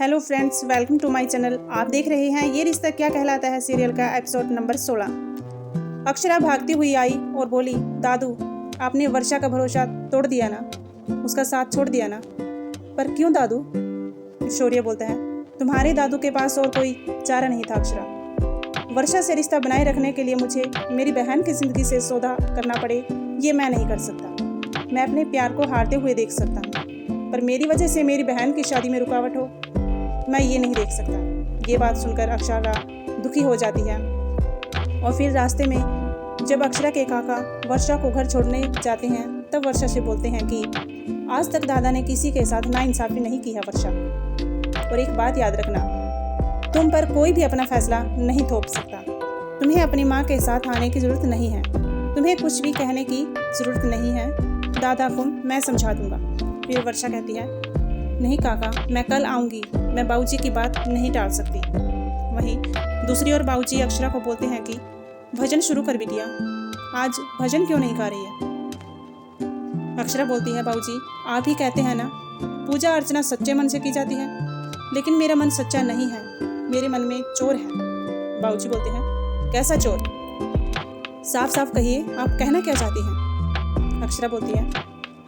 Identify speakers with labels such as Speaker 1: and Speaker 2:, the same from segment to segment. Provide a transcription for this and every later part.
Speaker 1: Hello friends, welcome to my channel. आप देख रहे हैं ये रिश्ता क्या कहलाता है सीरियल का एपिसोड नंबर 16। अक्षरा भागती हुई आई और बोली, दादू आपने वर्षा का भरोसा तोड़ दिया ना, उसका साथ छोड़ दिया ना। पर क्यों दादू? शौर्य बोलता है, तुम्हारे दादू के पास और कोई चारा नहीं था अक्षरा। वर्षा से रिश्ता बनाए रखने के लिए मुझे मेरी बहन की जिंदगी से सौदा करना पड़े, ये मैं नहीं कर सकता। मैं अपने प्यार को हारते हुए देख सकता हूँ, पर मेरी वजह से मेरी बहन की शादी में रुकावट हो, मैं ये नहीं देख सकता। ये बात सुनकर अक्षरा दुखी हो जाती है। और फिर रास्ते में जब अक्षरा के काका वर्षा को घर छोड़ने जाते हैं, तब वर्षा से बोलते हैं कि आज तक दादा ने किसी के साथ नाइंसाफी नहीं की है वर्षा। और एक बात याद रखना, तुम पर कोई भी अपना फैसला नहीं थोप सकता। तुम्हें अपनी माँ के साथ आने की जरूरत नहीं है, तुम्हें कुछ भी कहने की जरूरत नहीं है। दादा को मैं समझा दूंगा। फिर वर्षा कहती है, नहीं काका, मैं कल आऊँगी, मैं बाबूजी की बात नहीं टाल सकती। वहीं दूसरी ओर बाबूजी अक्षरा को बोलते हैं कि भजन शुरू कर बिटिया, आज भजन क्यों नहीं गा रही है? अक्षरा बोलती है, बाबूजी आप ही कहते हैं ना, पूजा अर्चना सच्चे मन से की जाती है, लेकिन मेरा मन सच्चा नहीं है, मेरे मन में चोर है। बाबूजी बोलते हैं, कैसा चोर? साफ साफ कहिए, आप कहना क्या चाहती हैं? अक्षरा बोलती है,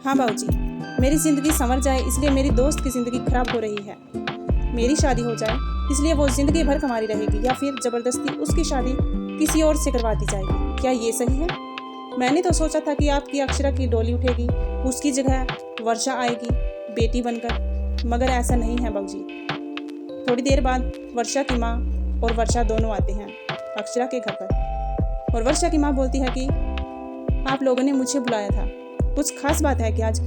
Speaker 1: हाँ बाबूजी, मेरी ज़िंदगी संवर जाए इसलिए मेरी दोस्त की ज़िंदगी खराब हो रही है। मेरी शादी हो जाए इसलिए वो ज़िंदगी भर कमारी रहेगी, या फिर ज़बरदस्ती उसकी शादी किसी और से करवा दी जाएगी। क्या ये सही है? मैंने तो सोचा था कि आपकी अक्षरा की डोली उठेगी, उसकी जगह वर्षा आएगी बेटी बनकर, मगर ऐसा नहीं है बाबूजी। थोड़ी देर बाद वर्षा की माँ और वर्षा दोनों आते हैं अक्षरा के घर पर। और वर्षा की माँ बोलती है कि आप लोगों ने मुझे बुलाया था, कुछ खास बात है कि आज?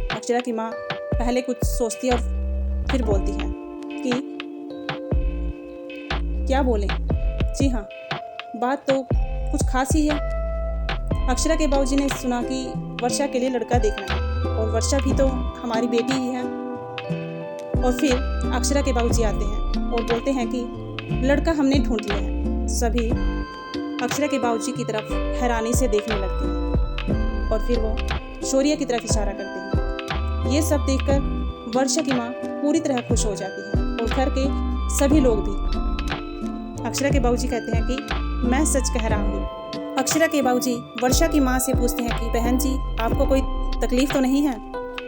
Speaker 1: अक्षरा की माँ पहले कुछ सोचती है और फिर बोलती है कि क्या बोलें? जी हाँ, बात तो कुछ खास ही है। अक्षरा के बाबूजी ने सुना कि वर्षा के लिए लड़का देखना है, और वर्षा भी तो हमारी बेटी ही है। और फिर अक्षरा के बाबूजी आते हैं और बोलते हैं कि लड़का हमने ढूंढ लिया है। सभी अक्षरा के बाबूजी की तरफ हैरानी से देखने लगते हैं और फिर वो शौर्य की तरफ इशारा करते हैं। ये सब देखकर वर्षा की माँ पूरी तरह खुश हो जाती है, और घर के सभी लोग भी। अक्षरा के बाबूजी कहते हैं कि मैं सच कह रहा हूँ। अक्षरा के बाबूजी वर्षा की माँ से पूछते हैं कि बहन जी, आपको कोई तकलीफ तो नहीं है?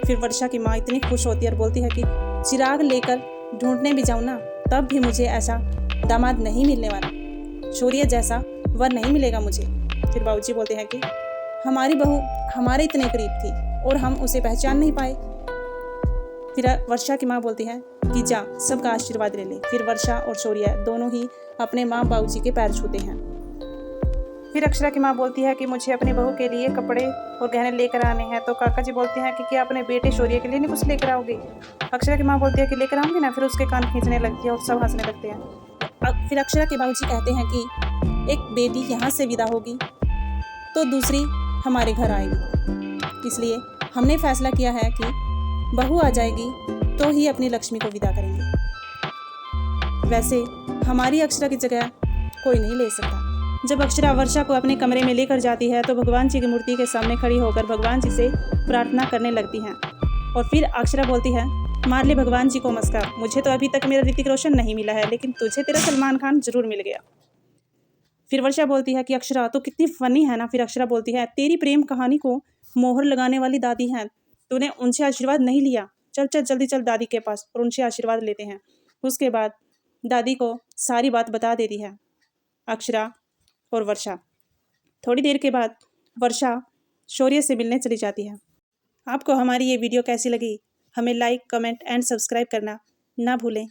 Speaker 1: फिर वर्षा की माँ इतनी खुश होती है और बोलती है कि चिराग लेकर ढूंढने भी जाऊँ ना, तब भी मुझे ऐसा दामाद नहीं मिलने वाला, शौर्य जैसा वर नहीं मिलेगा मुझे। फिर बाबूजी बोलते हैं कि हमारी बहू हमारे इतने करीब थी और हम उसे पहचान नहीं पाए। फिर वर्षा की माँ बोलती है कि जा, सबका आशीर्वाद ले ले। फिर वर्षा और शौर्य दोनों ही अपने माँ बाबूजी के पैर छूते हैं। फिर अक्षरा की माँ बोलती है कि मुझे अपनी बहू के लिए कपड़े और गहने लेकर आने हैं। तो काका जी बोलते हैं कि क्या अपने बेटे शौर्य के लिए नहीं कुछ लेकर आओगे? अक्षरा की माँ बोलती है कि लेकर आऊंगी ना। फिर उसके कान खींचने लगती है और सब हंसने लगते हैं। फिर अक्षरा के बाबूजी कहते हैं कि एक बेटी यहाँ से विदा होगी तो दूसरी हमारे घर आएगी, इसलिए हमने फैसला किया है कि बहू आ जाएगी तो ही अपनी लक्ष्मी को विदा करेंगे। वैसे हमारी अक्षरा की जगह कोई नहीं ले सकता। जब अक्षरा वर्षा को अपने कमरे में लेकर जाती है तो भगवान जी की मूर्ति के सामने खड़ी होकर भगवान जी से प्रार्थना करने लगती हैं। और फिर अक्षरा बोलती है, मार ले भगवान जी को मस्का, मुझे तो अभी तक मेरा ऋतिक रोशन नहीं मिला है, लेकिन तुझे तेरा सलमान खान जरूर मिल गया। फिर वर्षा बोलती है कि अक्षरा तो कितनी फनी है ना। फिर अक्षरा बोलती है, तेरी प्रेम कहानी को मोहर लगाने वाली दादी हैं, तूने उनसे आशीर्वाद नहीं लिया, चल चल जल्दी चल दादी के पास और उनसे आशीर्वाद लेते हैं। उसके बाद दादी को सारी बात बता देती है अक्षरा और वर्षा। थोड़ी देर के बाद वर्षा शौर्य से मिलने चली जाती है। आपको हमारी ये वीडियो कैसी लगी? हमें लाइक, कमेंट एंड सब्सक्राइब करना ना भूलें।